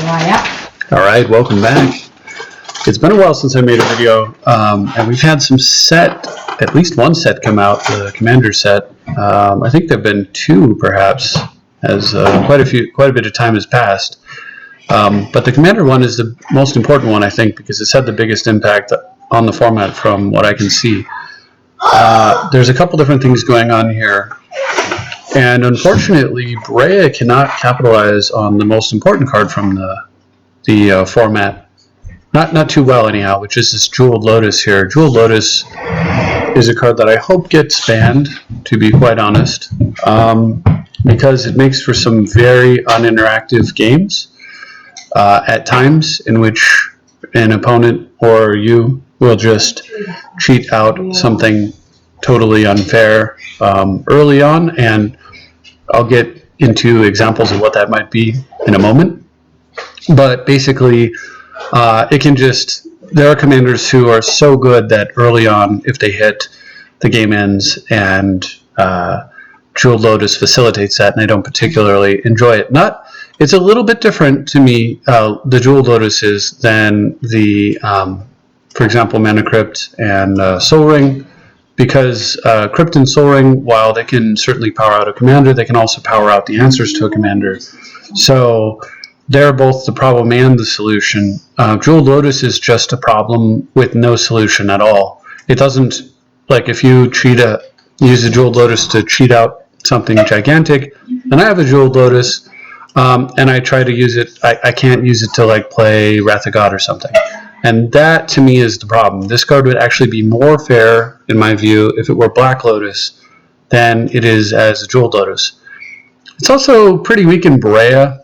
All right, welcome back. It's been a while since I made a video, and we've had some at least one set come out, the Commander set. I think there have been two, perhaps, as quite a bit of time has passed. But the Commander one is the most important one, I think, because it's had the biggest impact on the format from what I can see. There's a couple different things going on here. And unfortunately, Breya cannot capitalize on the most important card from the format. Not too well, anyhow, which is this Jeweled Lotus here. Jeweled Lotus is a card that I hope gets banned, to be quite honest, because it makes for some very uninteractive games at times, in which an opponent or you will just cheat out something totally unfair early on, and I'll get into examples of what that might be in a moment. But basically, there are commanders who are so good that early on, if they hit, the game ends, and Jeweled Lotus facilitates that, and I don't particularly enjoy it. It's a little bit different to me, the Jeweled Lotus is, than the, for example, Mana Crypt and Soul Ring, because Crypt and Soul Ring, while they can certainly power out a commander, they can also power out the answers to a commander. So they're both the problem and the solution. Jeweled Lotus is just a problem with no solution at all. It doesn't, like, if you use a Jeweled Lotus to cheat out something gigantic, and I have a Jeweled Lotus, and I try to use it, I can't use it to, like, play Wrath of God or something. And that, to me, is the problem. This card would actually be more fair, in my view, if it were Black Lotus than it is as a Jeweled Lotus. It's also pretty weak in Breya.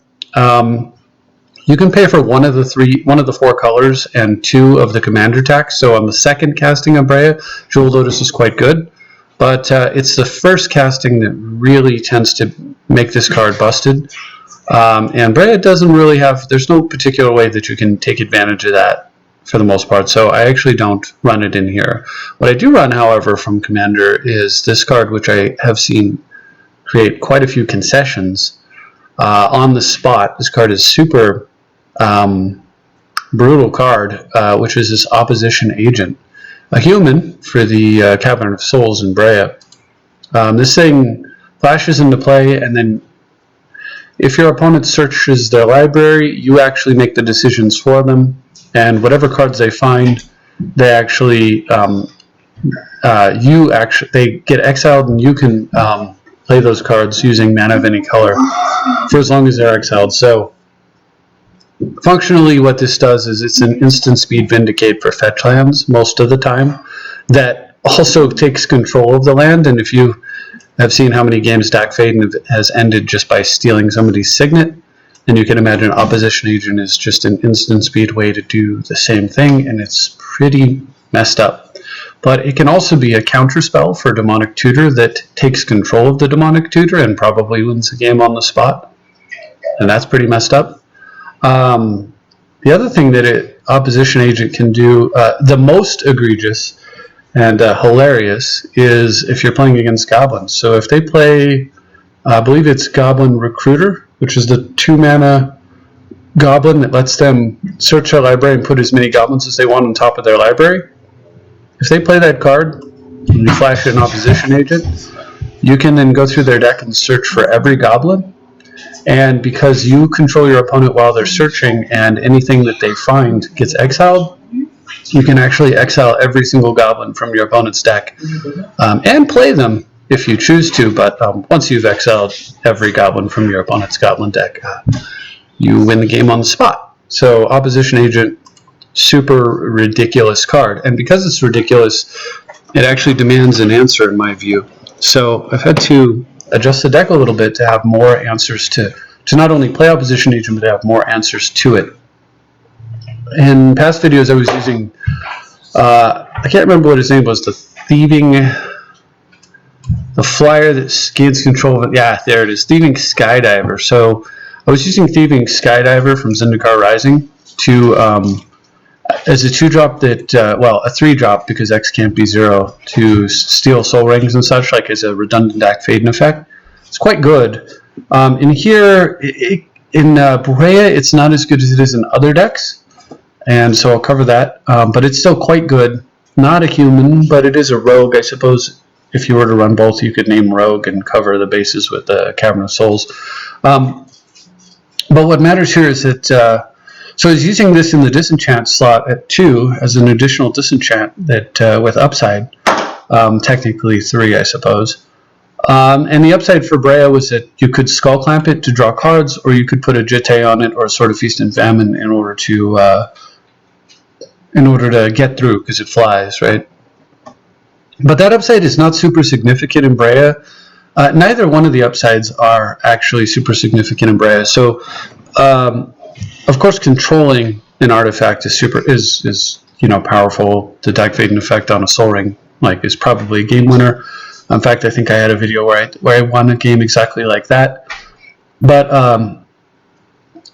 You can pay for one of the four colors and two of the commander tax. So on the second casting of Breya, Jeweled Lotus is quite good. But it's the first casting that really tends to make this card busted. And Breya doesn't really have, there's no particular way that you can take advantage of that for the most part. So I actually don't run it in here. What I do run, however, from Commander is this card, which I have seen create quite a few concessions on the spot. This card is super brutal card, which is this Opposition Agent, a human for the Cabinet of Souls in Breya. This thing flashes into play, and then if your opponent searches their library, you actually make the decisions for them, and whatever cards they find, they actually they get exiled, and you can play those cards using mana of any color for as long as they're exiled. So functionally, what this does is it's an instant speed Vindicate for fetch lands most of the time that also takes control of the land. And if you have seen how many games Dack Fayden has ended just by stealing somebody's Signet, and you can imagine Opposition Agent is just an instant speed way to do the same thing, and it's pretty messed up. But it can also be a counterspell for Demonic Tutor that takes control of the Demonic Tutor and probably wins the game on the spot, and that's pretty messed up. The other thing that Opposition Agent can do, the most egregious and hilarious, is if you're playing against goblins. So if they play, I believe it's Goblin Recruiter, which is the 2-mana goblin that lets them search their library and put as many goblins as they want on top of their library. If they play that card, and you flash an Opposition Agent, you can then go through their deck and search for every goblin. And because you control your opponent while they're searching, and anything that they find gets exiled, you can actually exile every single goblin from your opponent's deck and play them if you choose to. But once you've exiled every goblin from your opponent's goblin deck, you win the game on the spot. So Opposition Agent, super ridiculous card. And because it's ridiculous, it actually demands an answer, in my view. So I've had to adjust the deck a little bit to have more answers to not only play Opposition Agent, but to have more answers to it. In past videos, I was using, I can't remember what his name was, the flyer that gains control of it. Yeah, there it is, Thieving Skydiver. So I was using Thieving Skydiver from Zendikar Rising to, as a 2-drop that, well, a 3-drop because X can't be 0, to steal Soul Rings and such, like as a redundant Dack Fayden effect. It's quite good. In here, in Breya, it's not as good as it is in other decks, and so I'll cover that. But it's still quite good. Not a human, but it is a rogue. I suppose if you were to run both, you could name rogue and cover the bases with the Cavern of Souls. But what matters here is that, so I was using this in the disenchant slot at 2 as an additional disenchant that with upside, technically 3, I suppose. And the upside for Breya was that you could Skull Clamp it to draw cards, or you could put a Jitte on it or a Sword of Feast and Famine in order to get through, because it flies, right? But that upside is not super significant in Breya. Neither one of the upsides are actually super significant in Breya. So, of course, controlling an artifact is powerful. The Dark Fading effect on a Soul Ring is probably a game winner. In fact, I think I had a video where I won a game exactly like that. But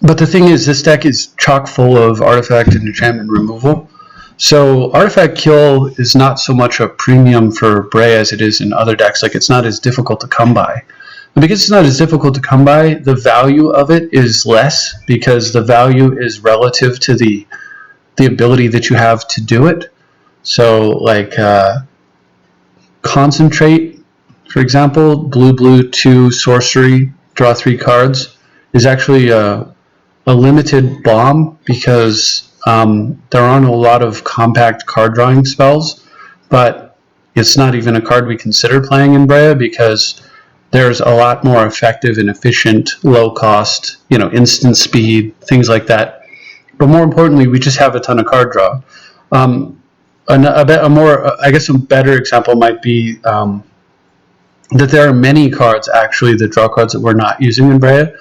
the thing is, this deck is chock full of artifact and enchantment removal. So artifact kill is not so much a premium for Breya as it is in other decks. It's not as difficult to come by. And because it's not as difficult to come by, the value of it is less, because the value is relative to the ability that you have to do it. So Concentrate, for example, blue 2 sorcery, draw 3 cards, is actually a limited bomb, because there aren't a lot of compact card drawing spells, but it's not even a card we consider playing in Breya, because there's a lot more effective and efficient, low cost, instant speed, things like that. But more importantly, we just have a ton of card draw. A better example might be that there are many cards actually that draw cards that we're not using in Breya.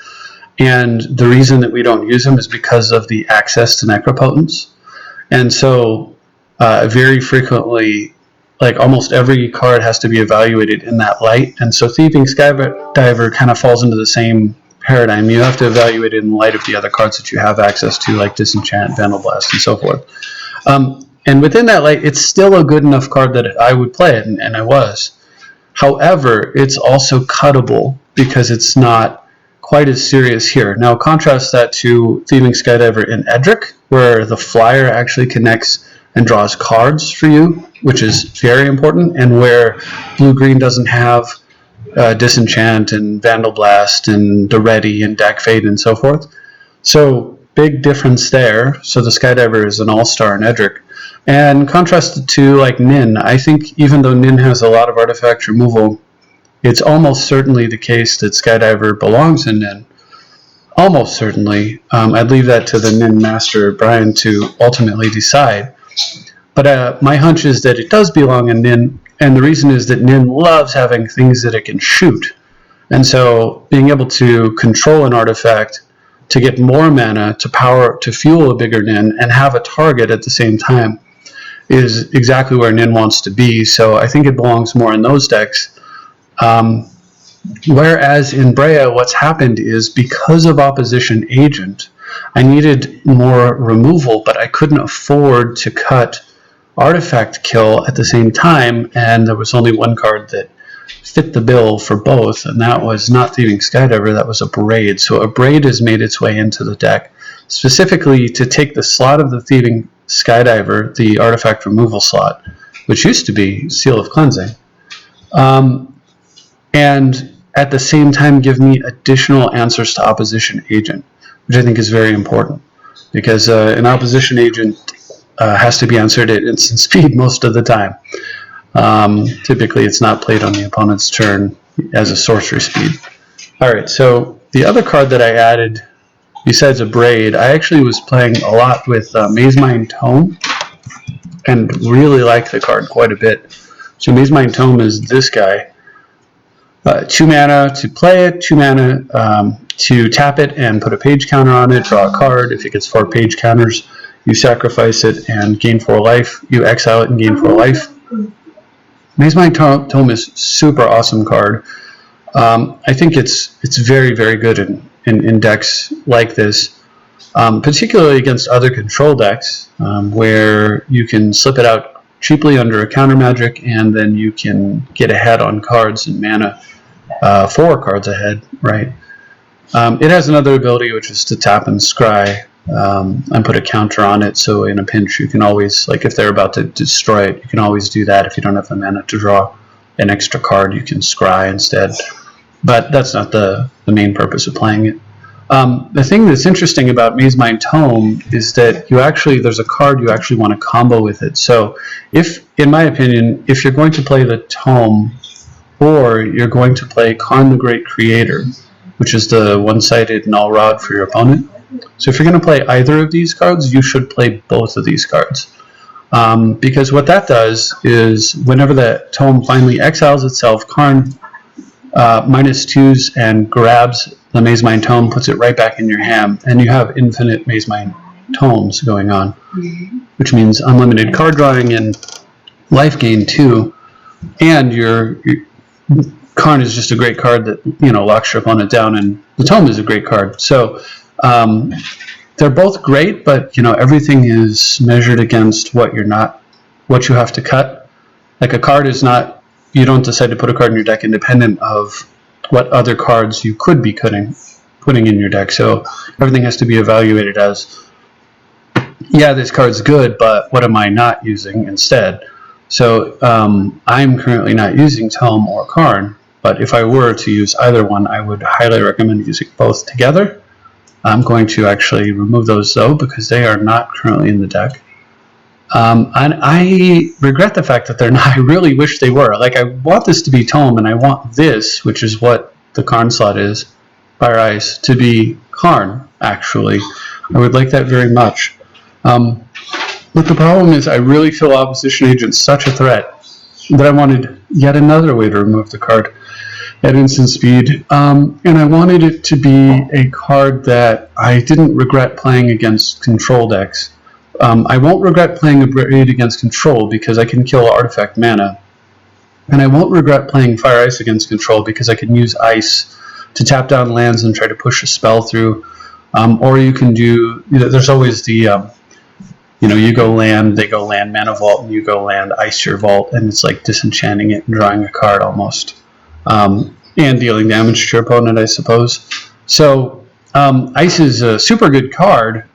And the reason that we don't use them is because of the access to Necropotence. And so very frequently, almost every card has to be evaluated in that light. And so Thieving Skydiver kind of falls into the same paradigm. You have to evaluate it in light of the other cards that you have access to, like Disenchant, Vandal Blast, and so forth. And within that light, it's still a good enough card that I would play it, and I was. However, it's also cuttable, because it's not quite as serious here. Now, contrast that to Thieving Skydiver in Edric, where the flyer actually connects and draws cards for you, which is very important, and where blue-green doesn't have Disenchant and Vandal Blast and the Ready and Dark Fade and so forth. So, big difference there. So the Skydiver is an all-star in Edric. And contrasted to Nin, I think even though Nin has a lot of artifact removal, it's almost certainly the case that Skydiver belongs in Nin. Almost certainly. I'd leave that to the Nin master, Brian, to ultimately decide. But my hunch is that it does belong in Nin, and the reason is that Nin loves having things that it can shoot. And so being able to control an artifact to get more mana to fuel a bigger Nin and have a target at the same time is exactly where Nin wants to be. So I think it belongs more in those decks. Whereas in Breya, what's happened is, because of Opposition Agent, I needed more removal, but I couldn't afford to cut artifact kill at the same time, and there was only one card that fit the bill for both, and that was not Thieving Skydiver, that was a Braid. So a Braid has made its way into the deck, specifically to take the slot of the Thieving Skydiver, the artifact removal slot, which used to be Seal of Cleansing, and at the same time give me additional answers to Opposition Agent, which I think is very important, because an Opposition Agent has to be answered at instant speed most of the time. Typically, it's not played on the opponent's turn as a sorcery speed. Alright, so the other card that I added, besides a Braid, I actually was playing a lot with Mazemind Tome, and really like the card quite a bit. So Mazemind Tome is this guy. 2 mana to play it, 2 mana to tap it and put a page counter on it, draw a card. If it gets 4 page counters, you sacrifice it and gain 4 life. You exile it and gain 4 life. Mazemind Tome is super awesome card. I think it's very, very good in decks like this, particularly against other control decks, where you can slip it out cheaply under a counter magic, and then you can get ahead on cards and mana, 4 cards ahead, right? It has another ability, which is to tap and scry and put a counter on it, so in a pinch you can always, like if they're about to destroy it, you can always do that. If you don't have the mana to draw an extra card, you can scry instead. But that's not the main purpose of playing it. The thing that's interesting about Mazemind Tome is that there's a card you actually want to combo with it. So if, in my opinion, if you're going to play the Tome, or you're going to play Karn the Great Creator, which is the one-sided null rod for your opponent. So if you're going to play either of these cards, you should play both of these cards. Because what that does is, whenever the Tome finally exiles itself, Karn -2s and grabs the Mazemind Tome, puts it right back in your hand, and you have infinite Mazemind Tomes going on, which means unlimited card drawing and life gain too. And your Karn is just a great card that, you know, locks your opponent down, and the Tome is a great card. So they're both great, but, you know, everything is measured against what you have to cut. Like a card is not, you don't decide to put a card in your deck independent of what other cards you could be putting in your deck. So everything has to be evaluated as, yeah, this card's good, but what am I not using instead? So I'm currently not using Tome or Karn, but if I were to use either one, I would highly recommend using both together. I'm going to actually remove those though, because they are not currently in the deck. And I regret the fact that they're not. I really wish they were. Like, I want this to be Tome, and I want this, which is what the Karn slot is, Fire Ice, to be Karn, actually. I would like that very much. But the problem is, I really feel Opposition Agent's such a threat that I wanted yet another way to remove the card at instant speed. And I wanted it to be a card that I didn't regret playing against control decks. I won't regret playing a Breya against control because I can kill artifact mana. And I won't regret playing Fire Ice against control because I can use Ice to tap down lands and try to push a spell through. Or you can do, you know, there's always the, you know, you go land, they go land, mana vault, and you go land, ice your vault, and it's like disenchanting it and drawing a card almost. And dealing damage to your opponent, I suppose. So Ice is a super good card,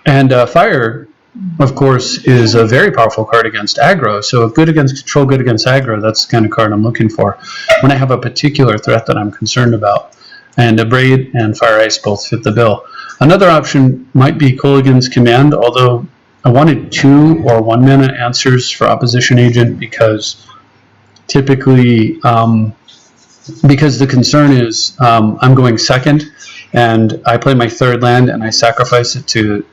and Fire, of course, is a very powerful card against aggro. So good against control, good against aggro, that's the kind of card I'm looking for when I have a particular threat that I'm concerned about. And Breya and Fire Ice both fit the bill. Another option might be Kolaghan's Command, although I wanted 2 or 1 mana answers for Opposition Agent because typically, because the concern is I'm going second and I play my third land and I sacrifice it to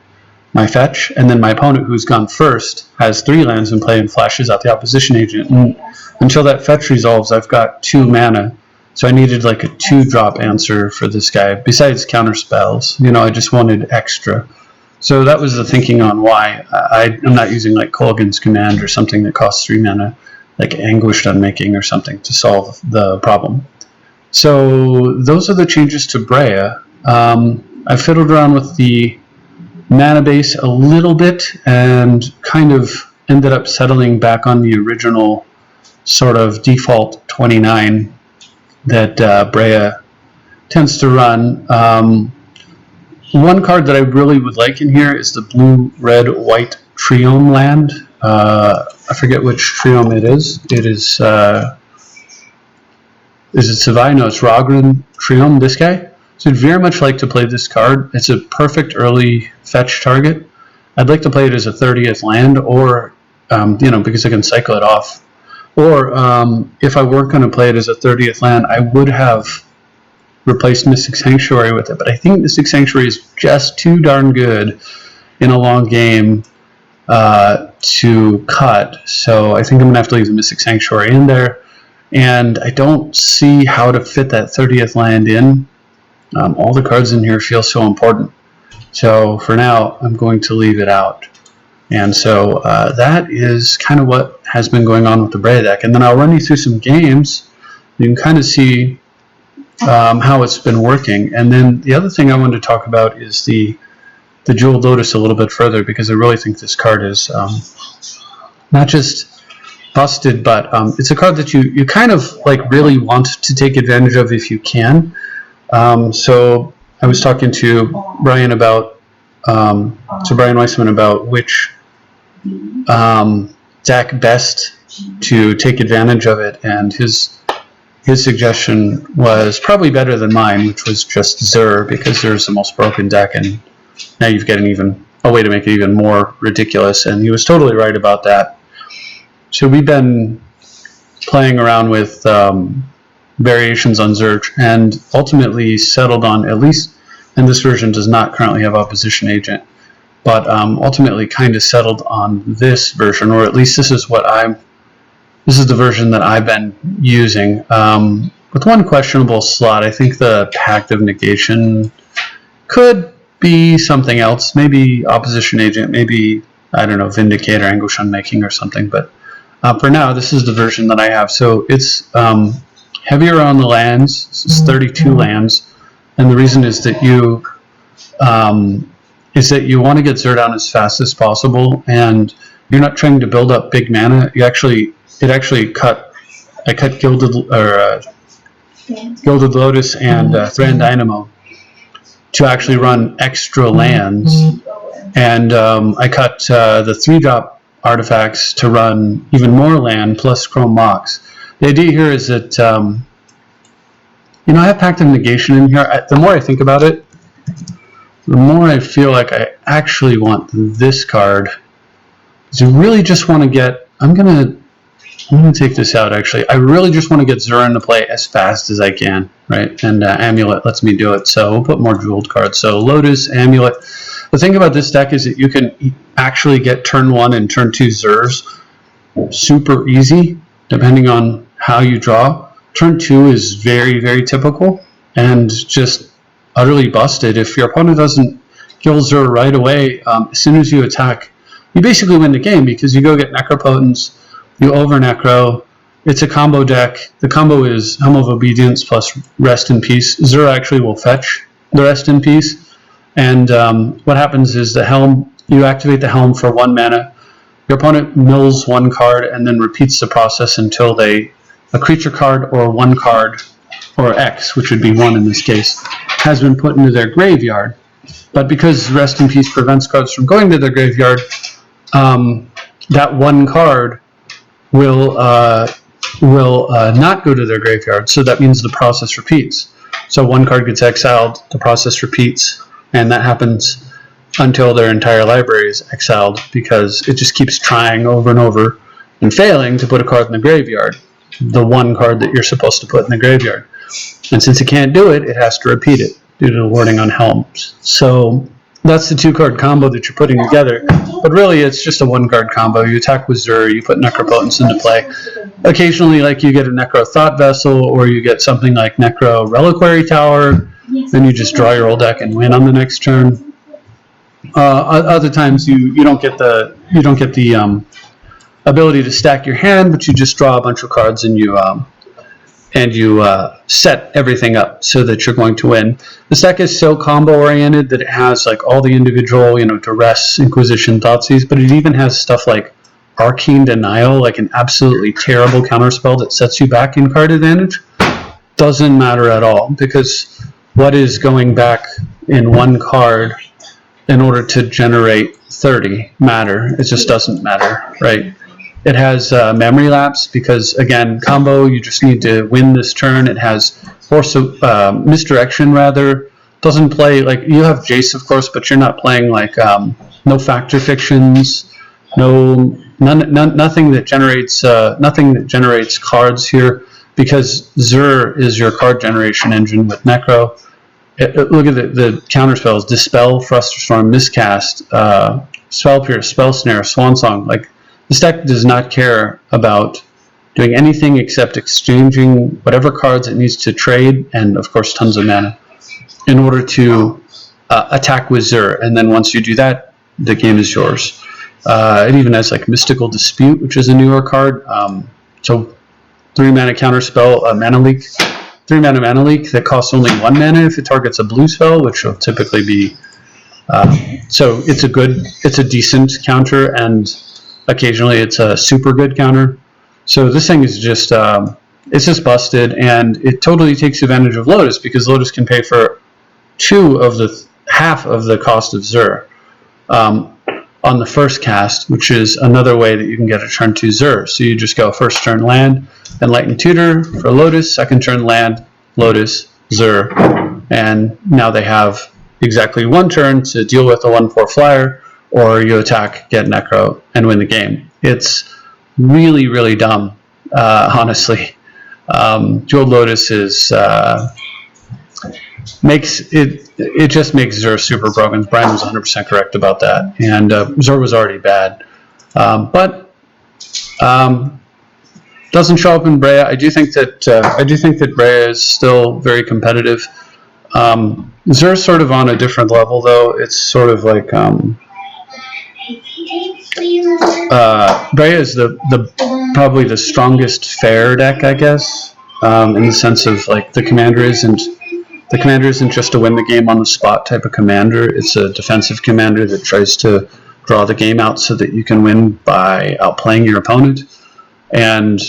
my fetch, and then my opponent, who's gone first, has 3 lands in play and flashes out the Opposition Agent. And until that fetch resolves, I've got 2 mana. So I needed like a 2-drop answer for this guy, besides counter spells. You know, I just wanted extra. So that was the thinking on why I'm not using like Kolaghan's Command or something that costs 3 mana, like Anguished Unmaking or something to solve the problem. So those are the changes to Breya. I fiddled around with the mana base a little bit and kind of ended up settling back on the original sort of default 29 that Breya tends to run. One card that I really would like in here is the blue, red, white Triome land. I forget which Triome it is. It is it Savai? No, it's Ragran Triome, this guy. So I'd very much like to play this card. It's a perfect early fetch target. I'd like to play it as a 30th land, or, you know, because I can cycle it off. Or if I weren't going to play it as a 30th land, I would have replaced Mystic Sanctuary with it. But I think Mystic Sanctuary is just too darn good in a long game to cut. So I think I'm going to have to leave the Mystic Sanctuary in there. And I don't see how to fit that 30th land in. All the cards in here feel so important. So for now, I'm going to leave it out. And so that is kind of what has been going on with the Breya deck. And then I'll run you through some games. You can kind of see how it's been working. And then the other thing I wanted to talk about is the Jeweled Lotus a little bit further, because I really think this card is not just busted, but it's a card that you kind of like really want to take advantage of if you can. So I was talking to Brian about, Brian Weissman about which deck best to take advantage of it, and his suggestion was probably better than mine, which was just Zur, because Zur's the most broken deck, and now you've got a way to make it even more ridiculous, and he was totally right about that. So we've been playing around with variations on Zur, and ultimately settled on, at least, and this version does not currently have opposition agent, but ultimately kind of settled on this version, or at least this is the version that I've been using. With one questionable slot, I think the Pact of Negation could be something else, maybe opposition agent, maybe, I don't know, Vindicator, Anguish Unmaking or something, but for now, this is the version that I have. So it's heavier on the lands. This is 32 lands, and the reason is that you want to get Zur down as fast as possible, and you're not trying to build up big mana. I cut Gilded Lotus and Thran Dynamo to actually run extra lands, and I cut the 3-drop artifacts to run even more land plus Chrome Mox. The idea here is that I have Pact of Negation in here. The more I think about it, the more I feel like I actually want this card. So you really just want to get, I'm gonna take this out actually. I really just want to get Zur into play as fast as I can, right? And Amulet lets me do it, so we'll put more jeweled cards. So Lotus, Amulet. The thing about this deck is that you can actually get turn 1 and turn 2 Zurs super easy, depending on how you draw. Turn 2 is very, very typical, and just utterly busted. If your opponent doesn't kill Zur right away, as soon as you attack, you basically win the game, because you go get Necropotence, you over Necro. It's a combo deck. The combo is Helm of Obedience plus Rest in Peace. Zur actually will fetch the Rest in Peace, and what happens is you activate the Helm for 1 mana. Your opponent mills 1 card and then repeats the process until a creature card or 1 card, or X, which would be 1 in this case, has been put into their graveyard. But because Rest in Peace prevents cards from going to their graveyard, that 1 card will not go to their graveyard, so that means the process repeats. So 1 card gets exiled, the process repeats, and that happens until their entire library is exiled, because it just keeps trying over and over and failing to put a card in the graveyard, the 1 card that you're supposed to put in the graveyard. And since it can't do it, it has to repeat it due to the wording on Helms. So that's the 2-card combo that you're putting together. But really, it's just a 1-card combo. You attack with Zur, you put Necropotence into play. Occasionally, like, you get a Necro Thought Vessel, or you get something like Necro Reliquary Tower. Then you just draw your old deck and win on the next turn. Other times, you don't get the ability to stack your hand, but you just draw a bunch of cards and you set everything up so that you're going to win. This deck is so combo oriented that it has like all the individual, Duress, Inquisition, Thoughtseize, but it even has stuff like Arcane Denial, like an absolutely terrible counterspell that sets you back in card advantage. Doesn't matter at all, because what is going back in 1 card in order to generate 30 matter? It just doesn't matter, right? It has Memory Lapse, because, again, combo, you just need to win this turn. It has Force of Misdirection, rather. Doesn't play, like, you have Jace, of course, but you're not playing, like, no Factor Fictions, nothing that generates cards here, because Zur is your card generation engine with Necro. Look at the counter spells: Dispel, Frustrastorm, Miscast, Spell Pierce, Spell Snare, Swan Song. Like, this deck does not care about doing anything except exchanging whatever cards it needs to trade, and of course tons of mana, in order to attack with Zur. And then once you do that, the game is yours. It even has like Mystical Dispute, which is a newer card. So 3 mana counter spell, mana leak. 3 mana mana leak that costs only 1 mana if it targets a blue spell, which will typically be. So it's a decent counter, and occasionally it's a super good counter. So this thing is just it's just busted, and it totally takes advantage of Lotus because Lotus can pay for half of the cost of Zur on the first cast, which is another way that you can get a turn 2 Zur. So you just go first turn land, Enlightened Tutor for Lotus, second turn land, Lotus, Zur, and now they have exactly one turn to deal with a 1/4 flyer, or you attack, get Necro, and win the game. It's really, really dumb, honestly. Jeweled Lotus is it just makes Zur super broken. Brian was 100% correct about that, and Zur was already bad, but doesn't show up in Breya. I do think that Breya is still very competitive. Zur's sort of on a different level, though. It's sort of like Breya is probably the strongest fair deck, I guess, in the sense of like the commander isn't just to win the game on the spot type of commander. It's a defensive commander that tries to draw the game out so that you can win by outplaying your opponent. And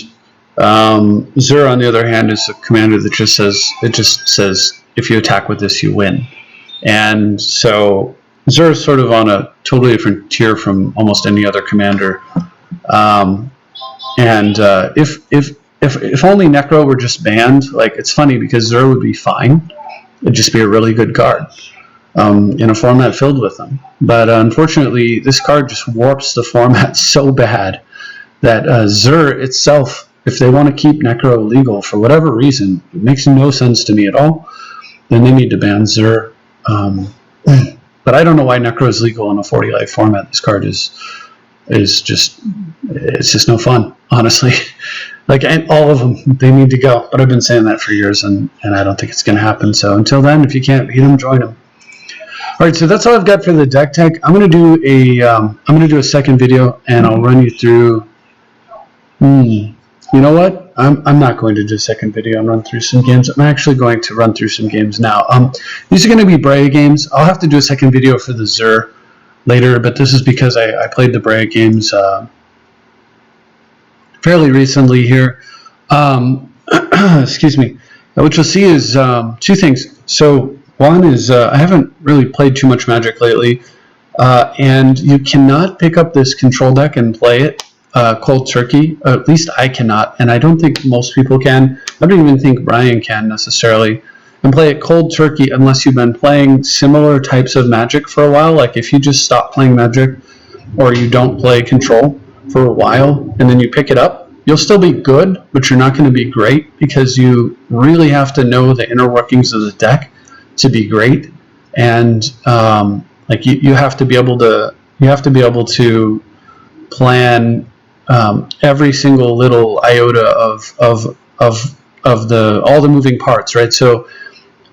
Zur, on the other hand, is a commander that just says if you attack with this, you win. And so Zur is sort of on a totally different tier from almost any other commander. If only Necro were just banned, like, it's funny because Zur would be fine. It'd just be a really good card in a format filled with them. But unfortunately, this card just warps the format so bad that Zur itself, if they want to keep Necro illegal for whatever reason, it makes no sense to me at all, then they need to ban Zur. But I don't know why Necro is legal in a 40 life format. This card is just, it's just no fun, honestly. Like, and all of them, they need to go. But I've been saying that for years, and I don't think it's going to happen. So until then, if you can't beat them, join them. All right, so that's all I've got for the deck tech. I'm going to do a second video, and I'll run you through. You know what? I'm not going to do a second video and run through some games. I'm actually going to run through some games now. These are going to be Breya games. I'll have to do a second video for the Zur later, but this is because I played the Breya games fairly recently here. Excuse me. What you'll see is two things. So one is I haven't really played too much Magic lately, and you cannot pick up this control deck and play it cold turkey. At least I cannot, and I don't think most people can. I don't even think Brian can necessarily. And play it cold turkey unless you've been playing similar types of Magic for a while. Like if you just stop playing Magic or you don't play Control for a while and then you pick it up, you'll still be good, but you're not going to be great because you really have to know the inner workings of the deck to be great. And like you have to be able to plan every single little iota of all the moving parts, right? So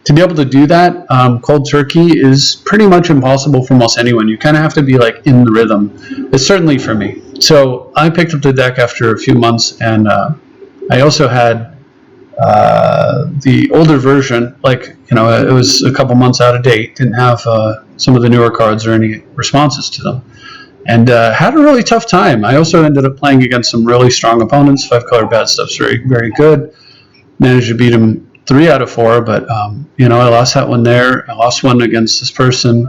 to be able to do that, cold turkey is pretty much impossible for almost anyone. You kind of have to be like in the rhythm. It's certainly for me. So I picked up the deck after a few months, and I also had the older version, like, you know, it was a couple months out of date, didn't have some of the newer cards or any responses to them, and had a really tough time. I also ended up playing against some really strong opponents. 5-color bad stuff's very, very good. Managed to beat them 3 out of 4, but you know, I lost that one there. I lost one against this person,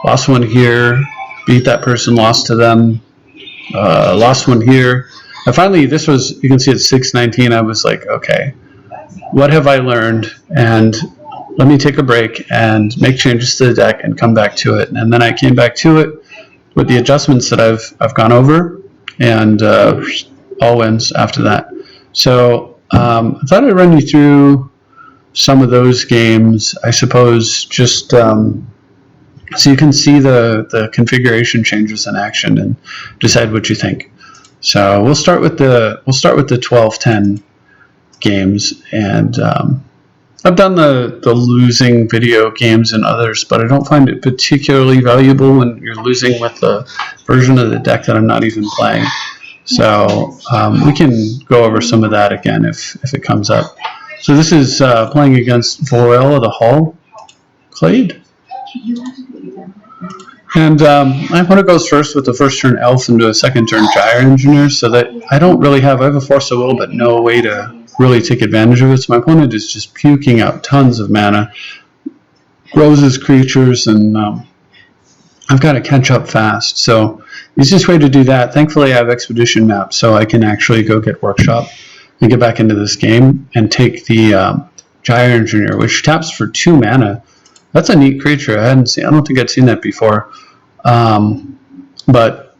lost one here, beat that person, lost to them, lost one here. And finally, this was, you can see it's 6-19. I was like, okay, what have I learned? And let me take a break and make changes to the deck and come back to it. And then I came back to it with the adjustments that I've gone over, and all wins after that. So I thought I'd run you through some of those games, I suppose, just so you can see the configuration changes in action and decide what you think. So we'll start with the 12-10 games, and I've done the losing video games and others, but I don't find it particularly valuable when you're losing with the version of the deck that I'm not even playing. So we can go over some of that again if it comes up. So this is playing against Vorel the Hull Clade. And I want to go first with the first turn Elf into a second turn Gyre Engineer, so that I have a Force of Will but no way to really take advantage of it. So my opponent is just puking out tons of mana, grows his creatures, and I've got to catch up fast. So the easiest way to do that, thankfully I have Expedition Map, so I can actually go get Workshop and get back into this game and take the Gyre Engineer, which taps for 2 mana. That's a neat creature. I don't think I'd seen that before. But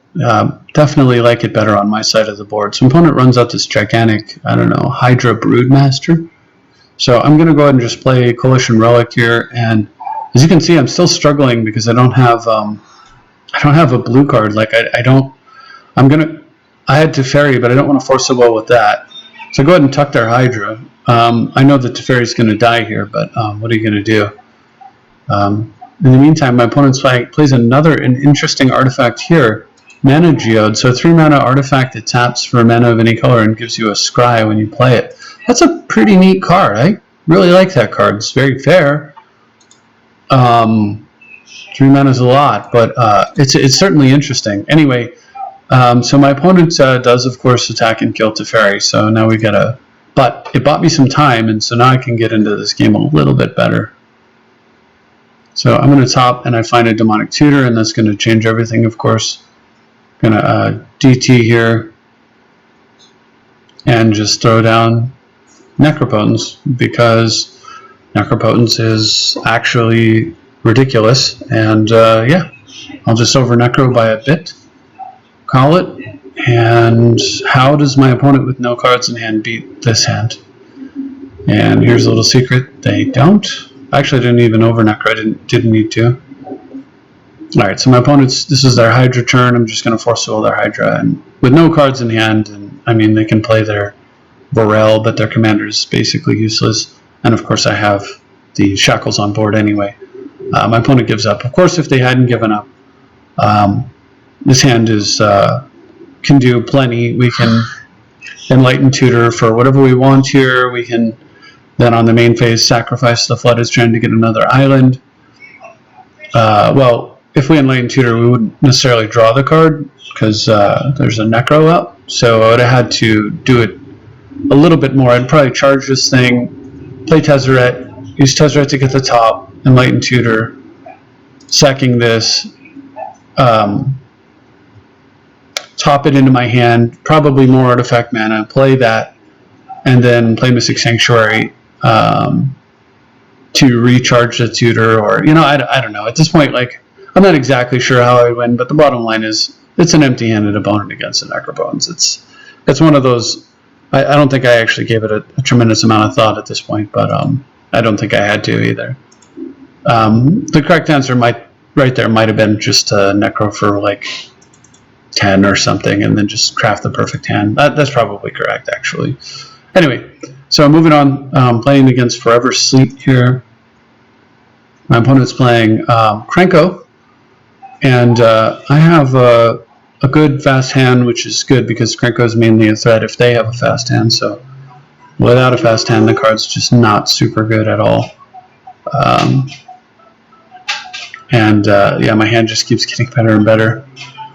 definitely like it better on my side of the board. So opponent runs out this gigantic, I don't know, Hydra Broodmaster. So I'm going to go ahead and just play Coalition Relic here, and as you can see, I'm still struggling because I don't have a blue card. Like I had Teferi, but I don't want to force a will with that. So go ahead and tuck their Hydra. I know that Teferi's going to die here, but what are you going to do? In the meantime, my opponent's plays an interesting artifact here, Mana Geode. So a 3 mana artifact that taps for mana of any color and gives you a scry when you play it. That's a pretty neat card. I really like that card. It's very fair. 3 mana is a lot, but it's certainly interesting. Anyway, so my opponent does, of course, attack and kill Teferi. So now we gotta, but it bought me some time, and so now I can get into this game a little bit better. So I'm going to top, and I find a Demonic Tutor, and that's going to change everything, of course. I'm going to DT here, and just throw down Necropotence, because Necropotence is actually ridiculous. And yeah, I'll just over Necro by a bit, call it. And how does my opponent with no cards in hand beat this hand? And here's a little secret: they don't. Actually, I didn't even over Necro. I didn't need to. Alright, so my opponent's, this is their Hydra turn. I'm just going to force will their Hydra, and with no cards in hand, and I mean, they can play their Vorel, but their commander is basically useless. And of course, I have the Shackles on board anyway. My opponent gives up. Of course, if they hadn't given up, this hand is can do plenty. We can Enlighten Tutor for whatever we want here. We can then on the main phase sacrifice the Flooded Strand to get another island. Well, if we Enlighten Tutor, we wouldn't necessarily draw the card because there's a Necro up. So I would have had to do it a little bit more. I'd probably charge this thing, play Tezzeret, use Tezzeret to get the top, Enlighten Tutor, sacking this, top it into my hand, probably more artifact mana, play that, and then play Mystic Sanctuary to recharge the tutor, or, you know, I don't know. At this point, like, I'm not exactly sure how I win, but the bottom line is it's an empty-handed opponent against an Necropotence. It's one of those, I don't think I actually gave it a tremendous amount of thought at this point, but I don't think I had to either. The correct answer right there might have been just a Necro for like 10 or something, and then just craft the perfect hand. That's probably correct, actually. Anyway, so moving on, playing against Forever Sleep here. My opponent's playing Krenko, and I have a good fast hand, which is good because Krenko is mainly a threat if they have a fast hand. So without a fast hand, the card's just not super good at all. Yeah, my hand just keeps getting better and better.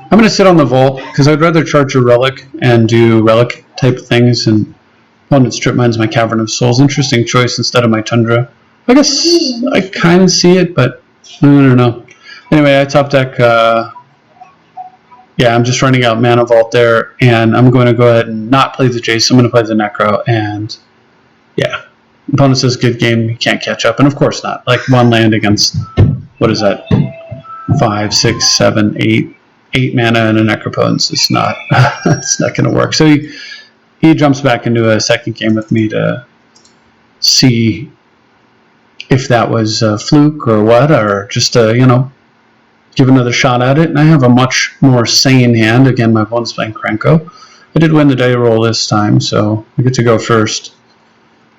I'm going to sit on the Vault because I'd rather charge a Relic and do Relic type things, and opponent Strip Mines my Cavern of Souls. Interesting choice instead of my Tundra. I guess I kind of see it, but I don't know. Anyway, I top deck. Yeah, I'm just running out Mana Vault there, and I'm going to go ahead and not play the Jace. I'm going to play the Necro, and yeah, opponent says good game, you can't catch up, and of course not. Like one land against, what is that? 5, 6, 7, 8 mana and a Necropotence. It's not. It's not going to work. So he jumps back into a second game with me to see if that was a fluke or what, or just you know, give another shot at it. And I have a much more sane hand. Again, my opponent's playing Krenko. I did win the die roll this time, so I get to go first,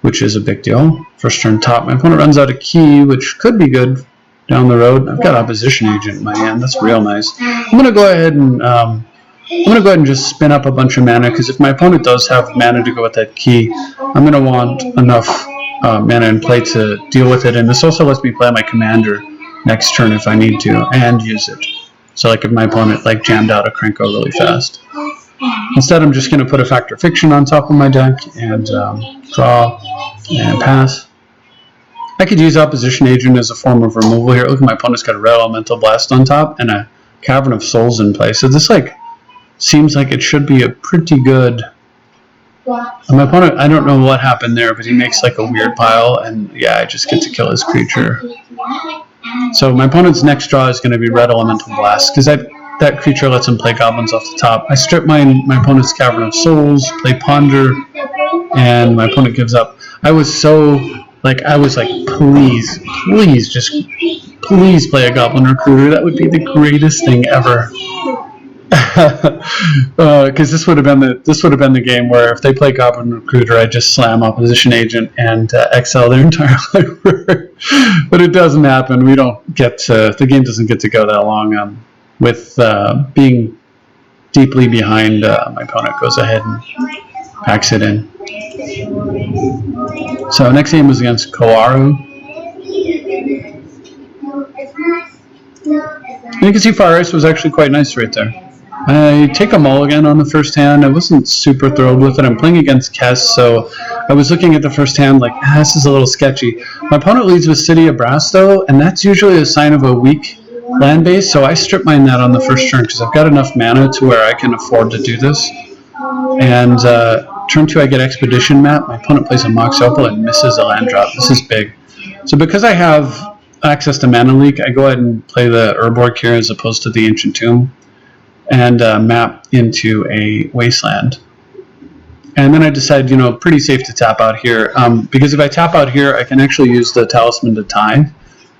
which is a big deal. First turn top. My opponent runs out a key, which could be good down the road. I've got Opposition Agent in my hand. That's real nice. I'm gonna go ahead and just spin up a bunch of mana, because if my opponent does have mana to go with that key, I'm gonna want enough mana in play to deal with it. And this also lets me play my commander next turn if I need to, and use it. So like if my opponent like jammed out a Krenko really fast. Instead, I'm just going to put a Factor Fiction on top of my deck and draw and pass. I could use Opposition Agent as a form of removal here. Look, my opponent's got a Red Elemental Blast on top and a Cavern of Souls in play. So this seems like it should be a pretty good. And my opponent, I don't know what happened there, but he makes like a weird pile, and yeah, I just get to kill his creature. So my opponent's next draw is going to be Red Elemental Blast, because that creature lets him play goblins off the top. I strip my opponent's Cavern of Souls, play Ponder, and my opponent gives up. I was like, please play a Goblin Recruiter. That would be the greatest thing ever. Because this would have been the game where if they play Goblin Recruiter, I just slam Opposition Agent and exile their entire library. But it doesn't happen. We don't get to, the game doesn't get to go that long. With being deeply behind, my opponent goes ahead and packs it in. So next game was against Koaru. And you can see Fire Ice was actually quite nice right there. I take a mulligan on the first hand. I wasn't super thrilled with it. I'm playing against Kess, so I was looking at the first hand like, this is a little sketchy. My opponent leads with City of Brass, though, and that's usually a sign of a weak land base, so I strip mine that on the first turn because I've got enough mana to where I can afford to do this. And turn 2, I get Expedition Map. My opponent plays a Mox Opal and misses a land drop. This is big. So because I have access to Mana Leak, I go ahead and play the Urborg here as opposed to the Ancient Tomb, and map into a Wasteland. And then I decide, pretty safe to tap out here, because if I tap out here, I can actually use the Talisman to Tithe,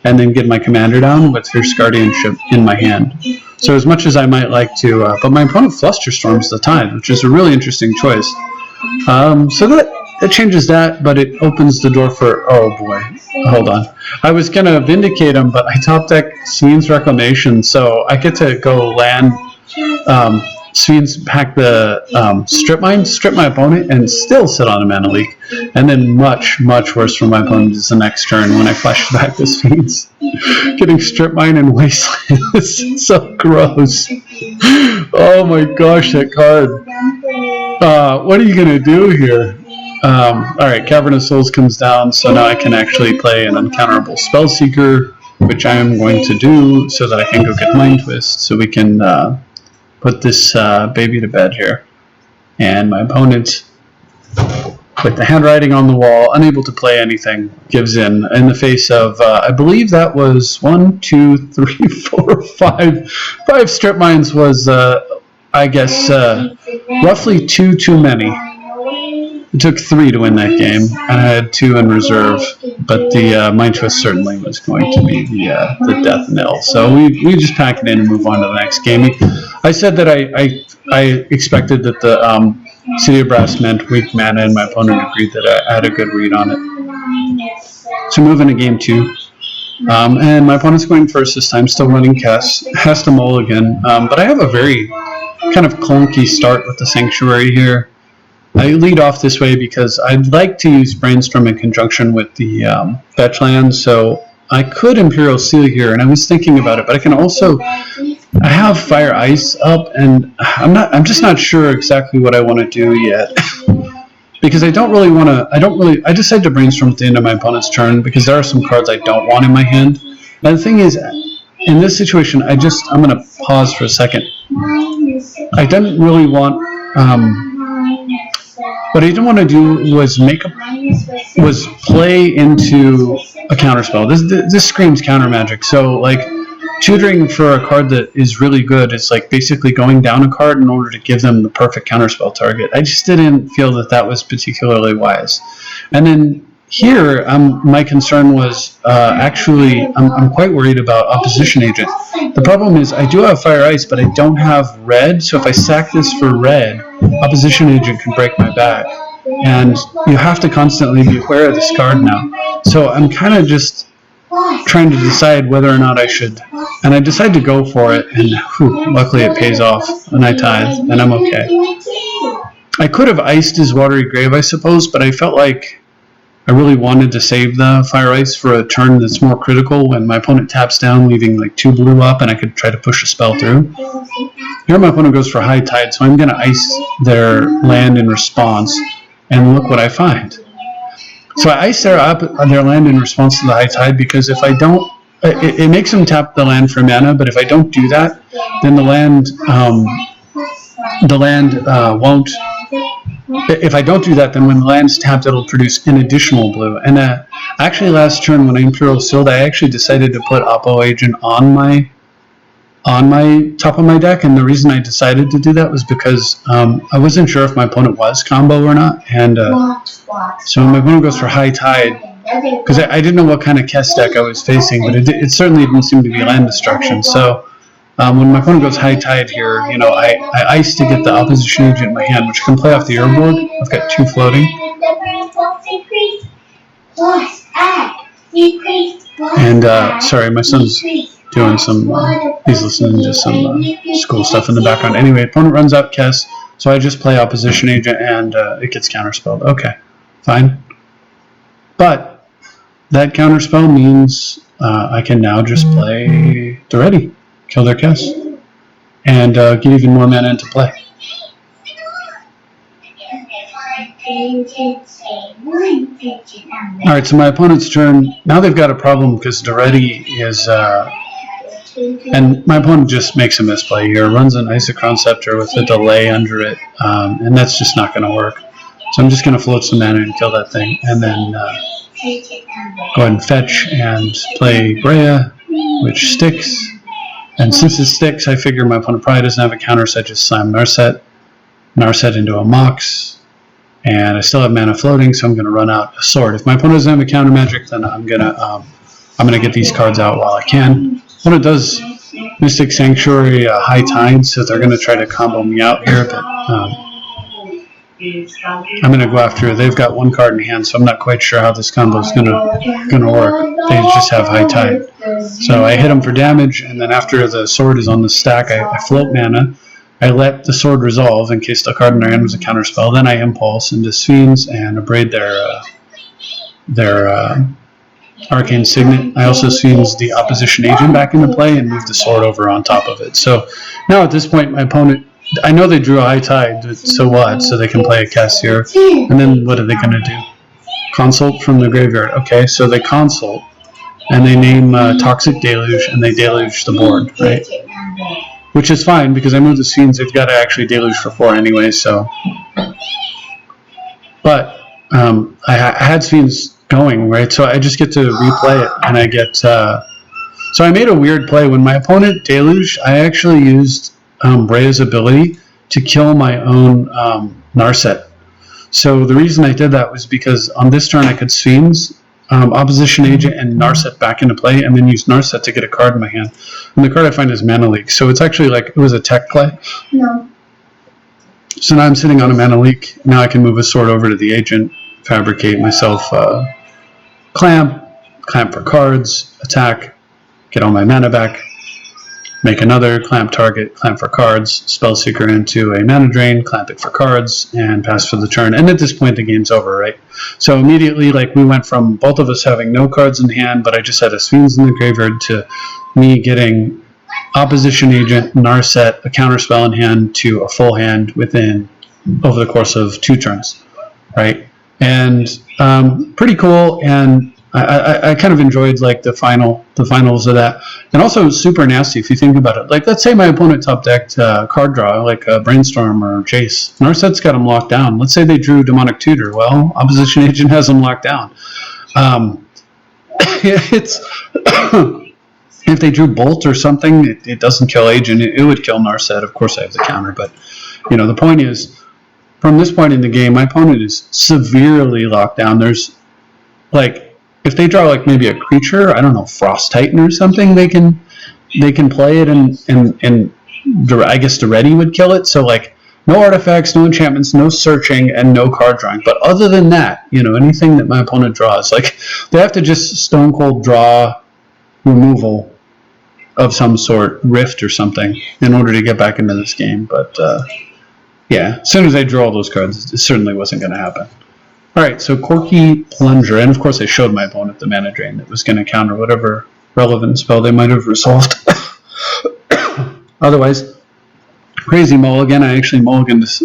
and then get my commander down with Fierce Guardianship in my hand. So as much as I might like to, but my opponent Flusterstorms the Tithe, which is a really interesting choice. So that changes that, but it opens the door for, oh boy, hold on. I was going to Vindicate him, but I top deck Sweens Reclamation, so I get to go land, Sweens pack the strip my opponent, and still sit on a Mana Leak. And then much, much worse for my opponent is the next turn when I flash back the Sweens. Getting strip mine and Wasteland is so gross. Oh my gosh, that card. What are you going to do here? Alright, Cavern of Souls comes down, so now I can actually play an Uncounterable Spellseeker, which I am going to do so that I can go get Mind Twist, so we can put this baby to bed here. And my opponent, with the handwriting on the wall, unable to play anything, gives in the face of, I believe that was 1, 2, 3, 4, 5. 5 strip mines was, I guess, roughly 2 too many. It took 3 to win that game, and I had 2 in reserve, but the Mind Twist certainly was going to be the death knell. So we just pack it in and move on to the next game. I said that I expected that the City of Brass meant weak mana, and my opponent agreed that I had a good read on it. So move into game 2. And my opponent's going first this time, still running Kess, has to mulligan, but I have a very kind of clunky start with the Sanctuary here. I lead off this way because I'd like to use Brainstorm in conjunction with the fetch land, so I could Imperial Seal here, and I was thinking about it, but I can also, I have Fire Ice up, and I'm just not sure exactly what I want to do yet. Because I don't really want to, I decide to Brainstorm at the end of my opponent's turn because there are some cards I don't want in my hand. And the thing is, in this situation, I'm going to pause for a second. I didn't really want, what I didn't want to do was play into a counterspell. This screams counter magic. So like tutoring for a card that is really good is like basically going down a card in order to give them the perfect counterspell target. I just didn't feel that was particularly wise. And then here, my concern was actually, I'm quite worried about Opposition Agent. The problem is I do have Fire Ice, but I don't have red, so if I sack this for red, Opposition Agent can break my back. And you have to constantly be aware of this card now. So I'm kind of just trying to decide whether or not I should. And I decide to go for it, and luckily it pays off, and I tithe, and I'm okay. I could have iced his Watery Grave, I suppose, but I felt like I really wanted to save the Fire Ice for a turn that's more critical when my opponent taps down, leaving like 2 blue up, and I could try to push a spell through. Here my opponent goes for High Tide, so I'm going to ice their land in response, and look what I find. So I ice their land in response to the High Tide because if I don't, it makes them tap the land for mana, but if I don't do that, then the land won't. If I don't do that, then when the land's tapped, it'll produce an additional blue. And actually, last turn when I Imperial Sealed, I actually decided to put Oppo Agent on my top of my deck, and the reason I decided to do that was because I wasn't sure if my opponent was combo or not, and so when my opponent goes for High Tide, because I didn't know what kind of Kess deck I was facing, but it certainly didn't seem to be land destruction. So when my opponent goes High Tide here, I ice to get the opposition agent in my hand, which can play off the airboard. I've got 2 floating. And sorry, my son's doing some, he's listening to some school stuff in the background. Anyway, opponent runs out Kess, so I just play opposition agent and it gets counterspelled. Okay, fine. But that counterspell means I can now just play the ready, kill their Kess, and get even more mana into play. Alright, so my opponent's turn. Now they've got a problem because Duretti is, and my opponent just makes a misplay here, runs an Isochron Scepter with a delay under it, and that's just not going to work. So I'm just going to float some mana and kill that thing, and then go ahead and fetch and play Breya, which sticks. And since it sticks, I figure my opponent probably doesn't have a counter, so I just slam Narset into a Mox. And I still have mana floating, so I'm going to run out a sword. If my opponent doesn't have a counter magic, then I'm gonna get these cards out while I can. Opponent does Mystic Sanctuary High Tide, so they're going to try to combo me out here, but I'm going to go after. They've got 1 card in hand, so I'm not quite sure how this combo is going to work. They just have High Tide, so I hit them for damage, and then after the sword is on the stack, I float mana. I let the sword resolve in case the card in their hand was a counterspell. Then I impulse into Sphenes and abrade their Arcane Signet. I also Sphenes the opposition agent back into play and move the sword over on top of it. So now at this point, my opponent, I know they drew a High Tide, so what? So they can play a Kess here. And then what are they going to do? Consult from the graveyard. Okay, so they consult and they name Toxic Deluge and they deluge the board, right? Which is fine because I moved the Sphenes. They've got to actually deluge for 4 anyway. So, but I had Sphenes going, right? So I just get to replay it, and I get. So I made a weird play when my opponent deluged. I actually used Breya's ability to kill my own Narset. So the reason I did that was because on this turn I could Sphenes opposition agent and Narset back into play, and then use Narset to get a card in my hand. And the card I find is Mana Leak. So it's actually like it was a tech play. No. So now I'm sitting on a Mana Leak. Now I can move a sword over to the agent, fabricate myself clamp for cards, attack, get all my mana back, make another clamp target, clamp for cards, Spellseeker into a mana drain, clamp it for cards, and pass for the turn. And at this point, the game's over, right? So immediately, like, we went from both of us having no cards in hand, but I just had a Sphenes in the graveyard, to me getting opposition agent, Narset, a counterspell in hand, to a full hand over the course of 2 turns, right? And pretty cool, and I kind of enjoyed like the finals of that, and also super nasty if you think about it. Like, let's say my opponent top decked card draw like Brainstorm or Jace. Narset's got them locked down. Let's say they drew Demonic Tutor. Well, opposition agent has them locked down. It's if they drew Bolt or something, it doesn't kill agent. It would kill Narset. Of course, I have the counter, but the point is, from this point in the game, my opponent is severely locked down. There's like, if they draw like maybe a creature, I don't know, Frost Titan or something, they can play it, and I guess the ready would kill it. So like, no artifacts, no enchantments, no searching, and no card drawing. But other than that, anything that my opponent draws, like, they have to just stone cold draw removal of some sort, Rift or something, in order to get back into this game. But yeah, as soon as I drew all those cards, it certainly wasn't going to happen. Alright, so Corky Plunger, and of course I showed my opponent the mana drain that was going to counter whatever relevant spell they might have resolved. Otherwise, Crazy mulligan. I actually mulliganed this.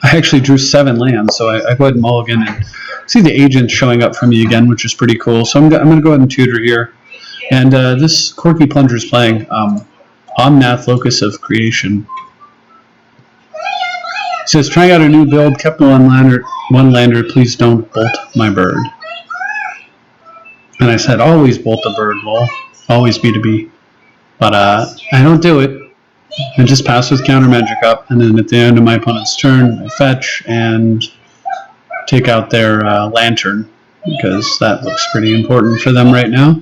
I actually drew 7 lands, so I go ahead and mulligan and see the agent showing up for me again, which is pretty cool. So I'm going to go ahead and tutor here. And this Quirky Plunger is playing Omnath, Locus of Creation. It says, trying out a new build, kept one lander, please don't bolt my bird. And I said, always bolt the bird, lol. Always B2B. But I don't do it. I just pass with counter magic up, and then at the end of my opponent's turn, I fetch and take out their lantern, because that looks pretty important for them right now.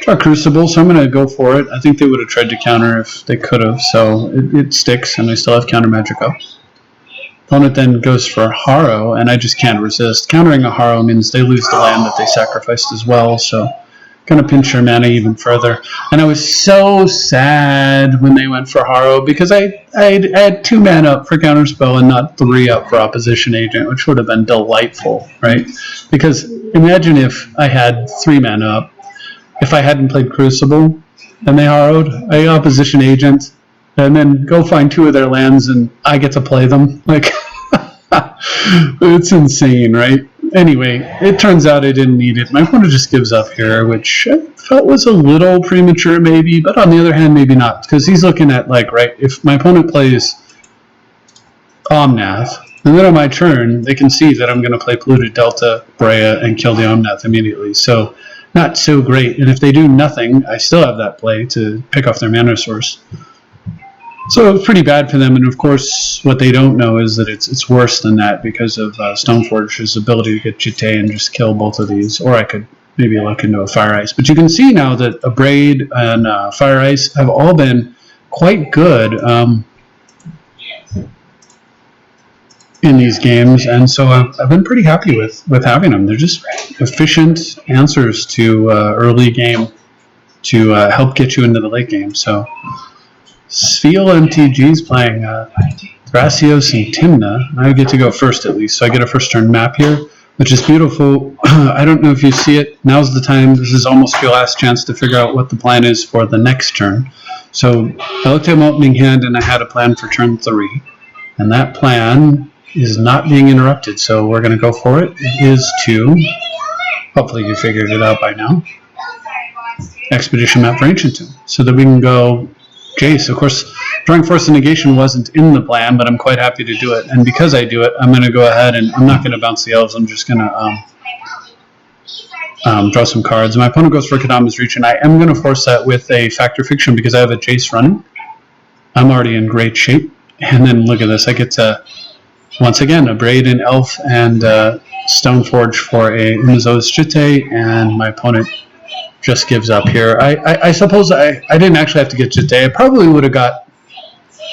Draw Crucible, so I'm going to go for it. I think they would have tried to counter if they could have, so it sticks, and I still have counter magic up. Opponent then goes for Harrow, and I just can't resist. Countering a Harrow means they lose the land that they sacrificed as well, so going to pinch their mana even further. And I was so sad when they went for Harrow, because I had 2 mana up for Counterspell and not 3 up for Opposition Agent, which would have been delightful, right? Because imagine if I had 3 mana up, if I hadn't played Crucible, and they Harrowed, I Opposition Agent, and then go find 2 of their lands and I get to play them. Like, it's insane, right? Anyway, it turns out I didn't need it. My opponent just gives up here, which I felt was a little premature maybe, but on the other hand, maybe not. Because he's looking at, like, right, if my opponent plays Omnath, and then on my turn, they can see that I'm going to play Polluted Delta, Breya, and kill the Omnath immediately. So, not so great. And if they do nothing, I still have that play to pick off their mana source. So it's pretty bad for them, and of course what they don't know is that it's worse than that because of Stoneforge's ability to get Jite and just kill both of these, or I could maybe look into a Fire Ice. But you can see now that a Braid and Fire Ice have all been quite good in these games, and so I've been pretty happy with having them. They're just efficient answers to early game to help get you into the late game. So Spheel MTG is playing Thrasios and Timna. I get to go first at least, so I get a first turn map here, which is beautiful. I don't know if you see it. Now's the time. This is almost your last chance to figure out what the plan is for the next turn. So I looked at my opening hand and I had a plan for turn 3. And that plan is not being interrupted, so we're going to go for it. It is to, hopefully you figured it out by now, Expedition Map for Ancient Tomb, so that we can go Jace. Of course, drawing Force of Negation wasn't in the plan, but I'm quite happy to do it. And because I do it, I'm going to go ahead and I'm not going to bounce the elves. I'm just going to draw some cards. My opponent goes for Kadama's Reach, and I am going to force that with a Fact or Fiction because I have a Jace running. I'm already in great shape. And then look at this. I get to, once again, a Braid, an Elf, and Stoneforge for a Umezo's Jite, and my opponent just gives up here. I suppose I didn't actually have to get Jite. I probably would have got,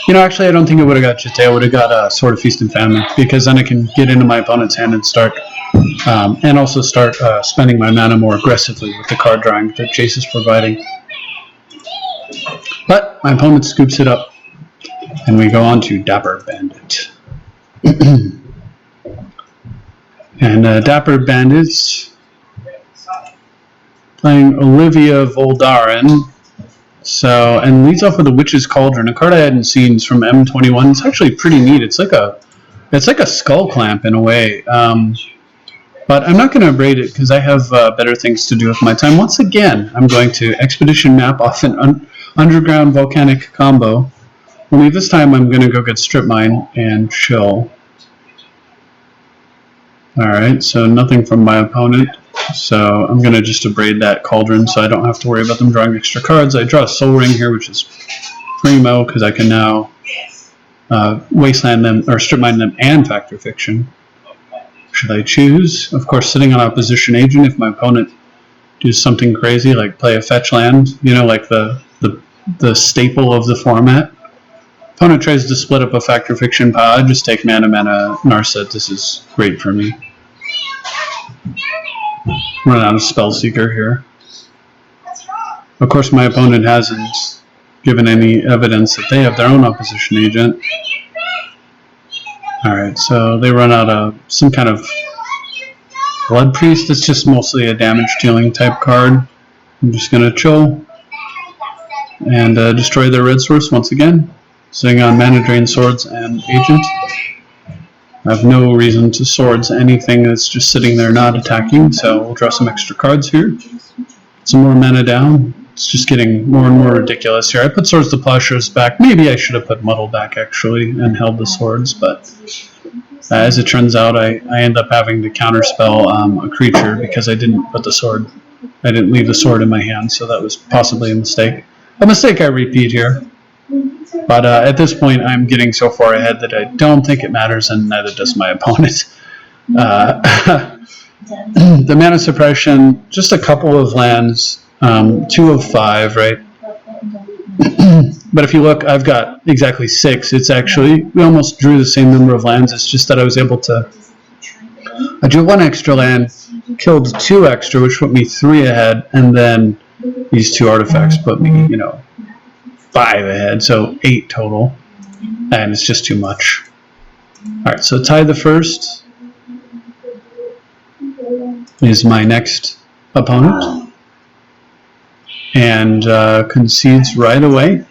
actually I don't think I would have got Jite. I would have got Sword of Feast and Famine, because then I can get into my opponent's hand and start, and also start spending my mana more aggressively with the card drawing that Jace is providing. But my opponent scoops it up, and we go on to Dapper Bandit. And Dapper Bandits playing Olivia Voldaren. So, and leads off with a Witch's Cauldron, a card I hadn't seen. It's from M21. It's actually pretty neat. It's like a skull clamp in a way. But I'm not going to braid it because I have better things to do with my time. Once again, I'm going to Expedition Map off an Underground Volcanic combo. Only this time I'm going to go get Strip Mine and chill. Alright, so nothing from my opponent. So I'm going to just abrade that Cauldron so I don't have to worry about them drawing extra cards. I draw a Soul Ring here, which is primo because I can now Wasteland them, or Strip Mine them and Fact or Fiction. Should I choose? Of course, sitting on Opposition Agent if my opponent does something crazy like play a fetch land, like the staple of the format. Opponent tries to split up a Fact or Fiction pod, just take mana, Narset. This is great for me. Run out of Spellseeker here. Of course, my opponent hasn't given any evidence that they have their own Opposition Agent. Alright, so they run out of some kind of Blood Priest. It's just mostly a damage dealing type card. I'm just going to chill and destroy their red source once again. sitting on Mana Drain, Swords, and Agent. I have no reason to Swords anything that's just sitting there not attacking, so we'll draw some extra cards here. Some more mana down. It's just getting more and more ridiculous here. I put Swords to Plowshares back. Maybe I should have put Muddle back, actually, and held the Swords, but as it turns out, I end up having to counterspell a creature because I didn't put the sword. I didn't leave the sword in my hand, so that was possibly a mistake. A mistake I repeat here. But at this point, I'm getting so far ahead that I don't think it matters, and neither does my opponent. The mana suppression, just a couple of lands, 2 of 5, right? But if you look, I've got exactly 6. It's actually, we almost drew the same number of lands. It's just that I was able to, I drew 1 extra land, killed 2 extra, which put me 3 ahead, and then these 2 artifacts put me, 5 ahead, so 8 total, and it's just too much. Alright, so Ty the First is my next opponent, and concedes right away.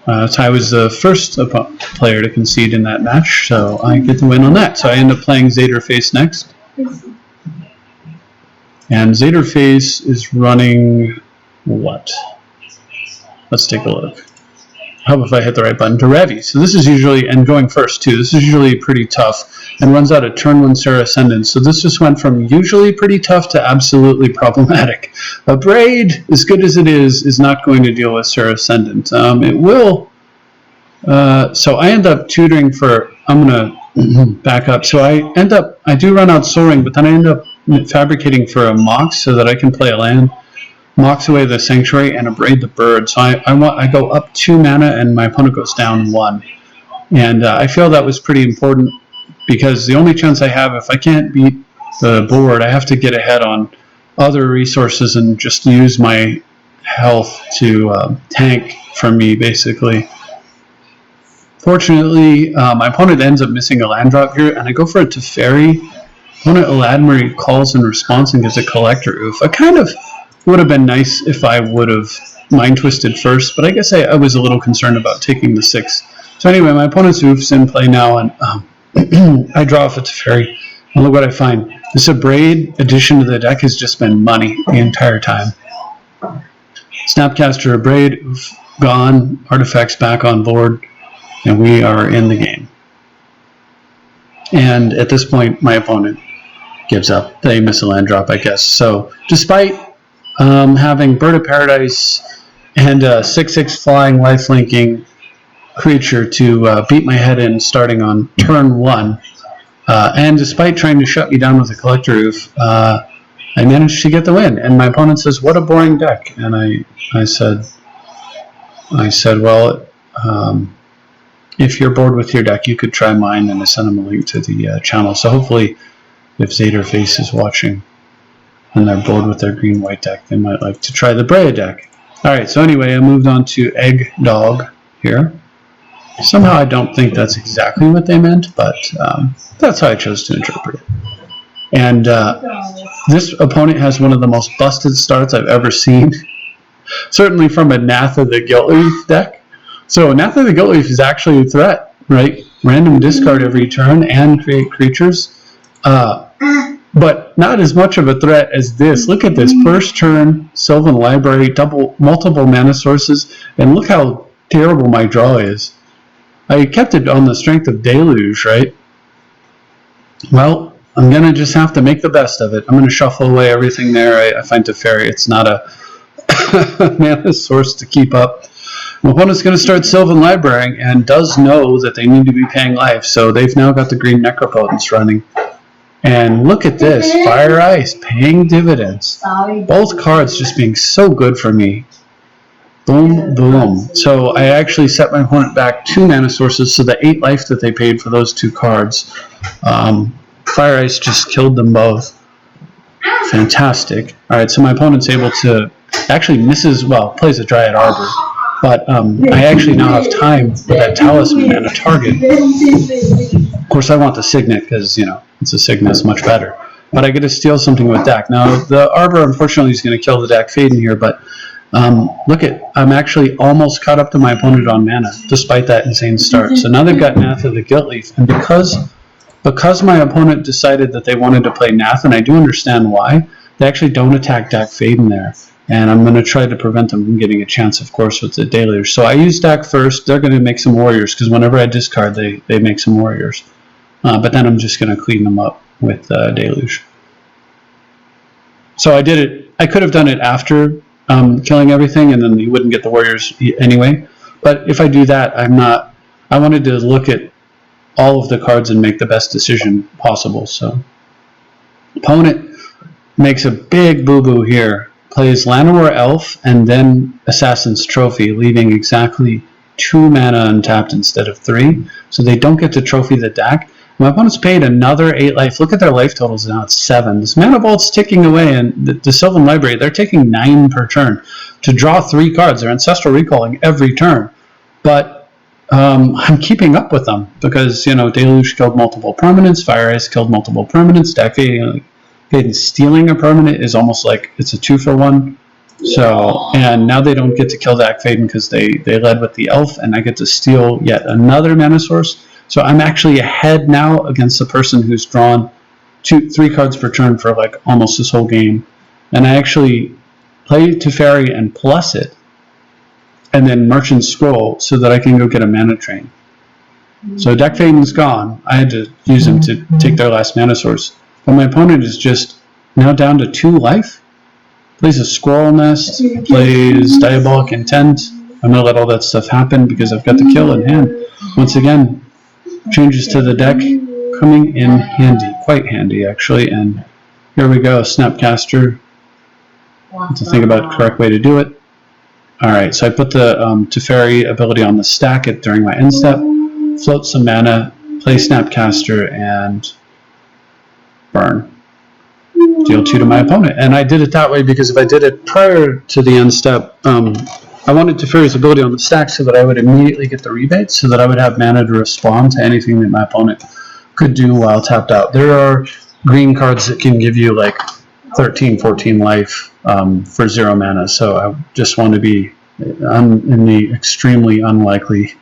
Ty was the first player to concede in that match, so I get the win on that. So I end up playing Zayderface next. And Zayderface is running what? Let's take a look. How about if I hit the right button? Derevi. So this is usually, and going first too, this is usually pretty tough and runs out of turn 1 Serra Ascendant. So this just went from usually pretty tough to absolutely problematic. A Braid, as good as it is not going to deal with Serra Ascendant. It will. So I end up tutoring for, I'm going to back up. So I do run out Soul Ring, but then I end up fabricating for a Mox so that I can play a land. Mox away the Sanctuary and Abrade the Bird. So I go up 2 mana and my opponent goes down 1. And I feel that was pretty important because the only chance I have, if I can't beat the board, I have to get ahead on other resources and just use my health to tank for me, basically. Fortunately, my opponent ends up missing a land drop here, and I go for a Teferi. Opponent Eladmir calls in response and gets a Collector Oof. I kind of would have been nice if I would have Mind Twisted first, but I guess I was a little concerned about taking the 6. So anyway, my opponent's Oof's in play now, and I draw off a Teferi, and look what I find. This Abrade addition to the deck has just been money the entire time. Snapcaster Abrade, Oof, gone, artifacts back on board, and we are in the game. And at this point, my opponent gives up. They miss a land drop, I guess. So despite having Bird of Paradise and a 6/6 flying lifelinking creature to beat my head in starting on turn 1, and despite trying to shut me down with a Collector Oof, I managed to get the win. And my opponent says, "What a boring deck." And I said, "Well, if you're bored with your deck, you could try mine," and I sent him a link to the channel. So hopefully, if Zayderface is watching and they're bored with their green-white deck, they might like to try the Breya deck. Alright, so anyway, I moved on to Egg Dog here. Somehow I don't think that's exactly what they meant, but that's how I chose to interpret it. And this opponent has one of the most busted starts I've ever seen. Certainly from a Natha the Guiltleaf deck. So Natha the Guiltleaf is actually a threat, right? Random discard every turn and create creatures. But not as much of a threat as this. Look at this. First turn, Sylvan Library, multiple mana sources, and look how terrible my draw is. I kept it on the strength of Deluge, right? Well, I'm going to just have to make the best of it. I'm going to shuffle away everything there. I find Teferi, it's not a mana source to keep up. My opponent's going to start Sylvan Library and does know that they need to be paying life, so they've now got the green Necropotence running. And look at this, Fire Ice, paying dividends. Both cards just being so good for me. Boom, boom. So I actually set my opponent back 2 mana sources, so the 8 life that they paid for those 2 cards. Fire Ice just killed them both. Fantastic. Alright, so my opponent's able to, actually misses, well, plays a Dryad Arbor. But I actually now have time with that Talisman and a target. Of course, I want the Signet because, it's a Signet, it's much better. But I get to steal something with deck. Now, the Arbor, unfortunately, is going to kill the deck Faden here, but Look at, I'm actually almost caught up to my opponent on mana, despite that insane start. So now they've got Nath of the Gilt Leaf, and because my opponent decided that they wanted to play Nath, and I do understand why, they actually don't attack Dak Faden there. And I'm going to try to prevent them from getting a chance, of course, with the Deluge. So I use Dak first. They're going to make some warriors, because whenever I discard, they make some warriors. But then I'm just going to clean them up with Deluge. So I did it. I could have done it after killing everything, and then you wouldn't get the warriors anyway. But if I do that, I wanted to look at all of the cards and make the best decision possible. So opponent makes a big boo-boo here. Plays Llanowar Elf and then Assassin's Trophy, leaving exactly 2 mana untapped instead of 3. So they don't get to trophy the deck. My opponent's paid another 8 life. Look at their life totals now. It's 7. This Mana Vault's ticking away, and the Sylvan Library, they're taking 9 per turn to draw 3 cards. They're Ancestral Recalling every turn. But I'm keeping up with them because, you know, Deluge killed multiple permanents, Fire Ice killed multiple permanents, Dak Faden stealing a permanent is almost like it's a 2-for-1. So, and now they don't get to kill Dak Faden because they led with the Elf, and I get to steal yet another mana source. So I'm actually ahead now against the person who's drawn 3 cards per turn for like almost this whole game. And I actually play Teferi and plus it, and then Merchant Scroll so that I can go get a mana train. So Dak Faden's gone. I had to use him to take their last mana source. But my opponent is just now down to 2 life. Plays a Squirrel Nest, plays Diabolic Intent. I'm going to let all that stuff happen because I've got the kill in hand. Once again, changes to the deck coming in handy. Quite handy, actually. And here we go, Snapcaster. To think about the correct way to do it. Alright, so I put the Teferi ability on the stack during my end step. Float some mana, play Snapcaster, and burn. Deal 2 to my opponent. And I did it that way because if I did it prior to the end step, I wanted Teferi's ability on the stack so that I would immediately get the rebate, so that I would have mana to respond to anything that my opponent could do while tapped out. There are green cards that can give you like 13, 14 life for 0 mana, so I just want to be in the extremely unlikely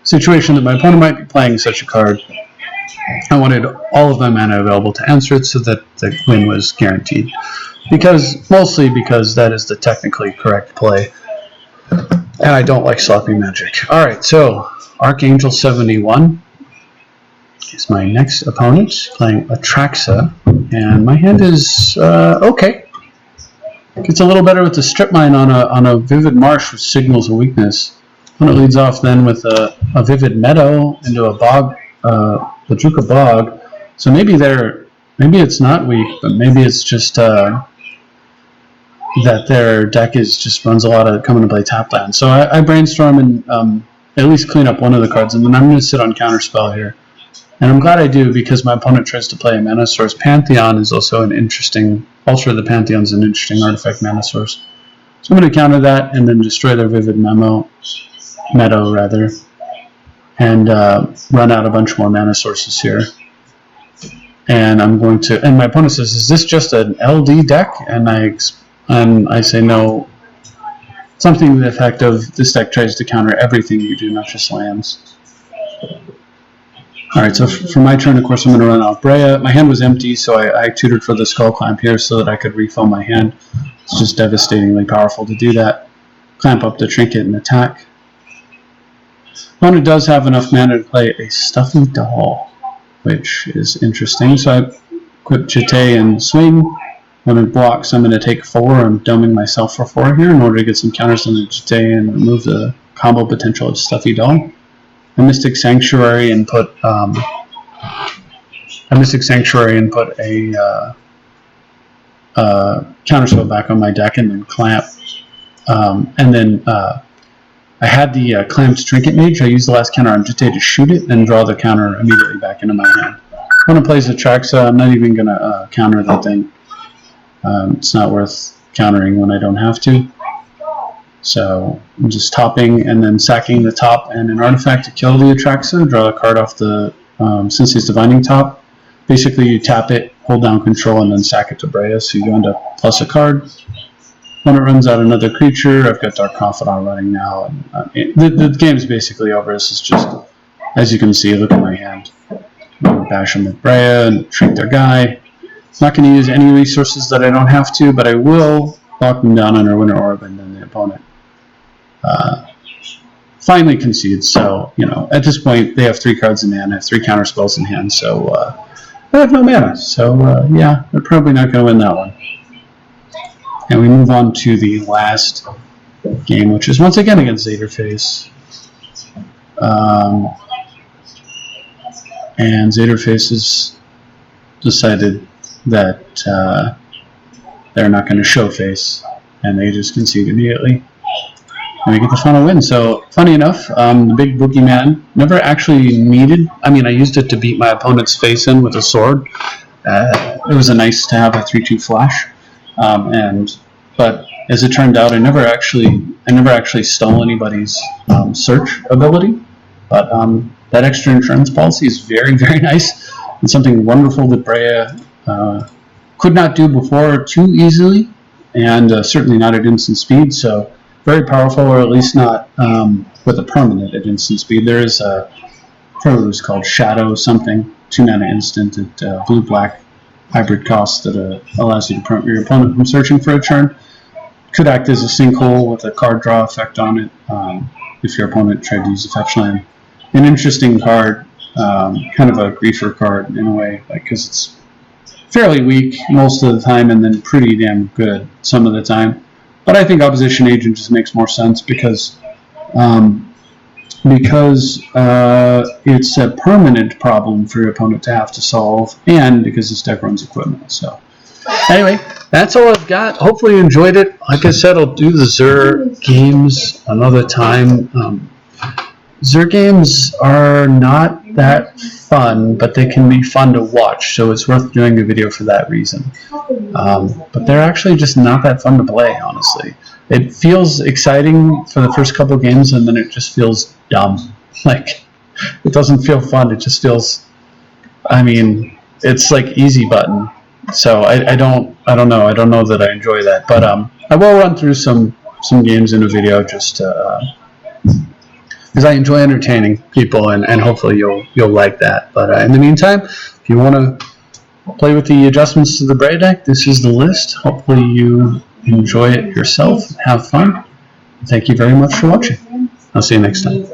situation that my opponent might be playing such a card. I wanted all of my mana available to answer it so that the win was guaranteed. Mostly because that is the technically correct play. And I don't like sloppy magic. Alright, so Archangel 71 is my next opponent, playing Atraxa. And my hand is okay. Gets a little better with the Strip Mine on a Vivid Marsh, which signals a weakness. When it leads off then with a Vivid Meadow into a Bog, Bajuka Bog. So maybe it's not weak, but maybe it's just that their deck just runs a lot of coming to play tap land. So I brainstorm and at least clean up one of the cards, and then I'm going to sit on Counterspell here. And I'm glad I do because my opponent tries to play a mana source. Pantheon is also an interesting, Ultra of the Pantheon is an interesting artifact mana source. So I'm going to counter that and then destroy their Vivid Meadow, and run out a bunch more mana sources here. And I'm going to, and my opponent says, is this just an LD deck? And I say no, something to the effect of, this deck tries to counter everything you do, not just lands. Alright, so for my turn, of course, I'm going to run out Breya. My hand was empty, so I tutored for the Skull Clamp here so that I could refill my hand. It's just devastatingly powerful to do that. Clamp up the Trinket and attack. Opponent does have enough mana to play a Stuffy Doll, which is interesting. So I equip Jete and swing. When it blocks, I'm going to take 4. I'm doming myself for 4 here in order to get some counters on the Jete and remove the combo potential of Stuffy Doll. A Mystic Sanctuary and put a Counterspell back on my deck, and then clamp. And then I had the clamped Trinket Mage. I used the last counter on Jete to shoot it and draw the counter immediately back into my hand. When it plays Atraxa, I'm not even going to counter that thing. It's not worth countering when I don't have to. So I'm just topping and then sacking the top and an artifact to kill the Atraxa, draw a card off the Sensei's Divining Top. Basically you tap it, hold down control, and then sack it to Breya, so you end up plus a card. when it runs out another creature, I've got Dark Confidant running now. And the game's basically over. This is just, as you can see, look at my hand. I'm going to bash them with Breya and shrink their guy. Not going to use any resources that I don't have to, but I will lock them down on our Winter Orb, and then the opponent finally concedes. So, you know, at this point, they have 3 cards in hand. I have 3 counter spells in hand, so I have no mana. So, yeah, they're probably not going to win that one. And we move on to the last game, which is once again against Zetaface. And Zetaface has decided that they're not going to show face, and they just concede immediately. And we get the final win. So, funny enough, the big boogeyman never actually needed. I mean, I used it to beat my opponent's face in with a sword. It was nice to have a 3/2 flash. But as it turned out, I never actually stole anybody's search ability. But that extra insurance policy is very, very nice, and something wonderful that Breya could not do before too easily, and certainly not at instant speed. So very powerful, or at least not with a permanent at instant speed. There is a card was called Shadow something, 2 mana instant at blue-black hybrid cost that allows you to prevent your opponent from searching for a turn. Could act as a sinkhole with a card draw effect on it if your opponent tried to use a fetch land. An interesting card, kind of a griefer card in a way, because it's fairly weak most of the time and then pretty damn good some of the time. But I think Opposition Agent just makes more sense because it's a permanent problem for your opponent to have to solve, and because this deck runs equipment. So anyway, that's all I've got. Hopefully you enjoyed it. Like I said, I'll do the Zur games another time. Zur games are not that fun, but they can be fun to watch, so it's worth doing a video for that reason. But they're actually just not that fun to play, honestly. It feels exciting for the first couple games, and then it just feels dumb. Like, it doesn't feel fun, it just feels, I mean, it's like easy button. So I don't know that I enjoy that, but I will run through some games in a video just to because I enjoy entertaining people, and hopefully you'll like that. But in the meantime, if you want to play with the adjustments to the Breya deck, this is the list. Hopefully you enjoy it yourself, have fun. Thank you very much for watching. I'll see you next time.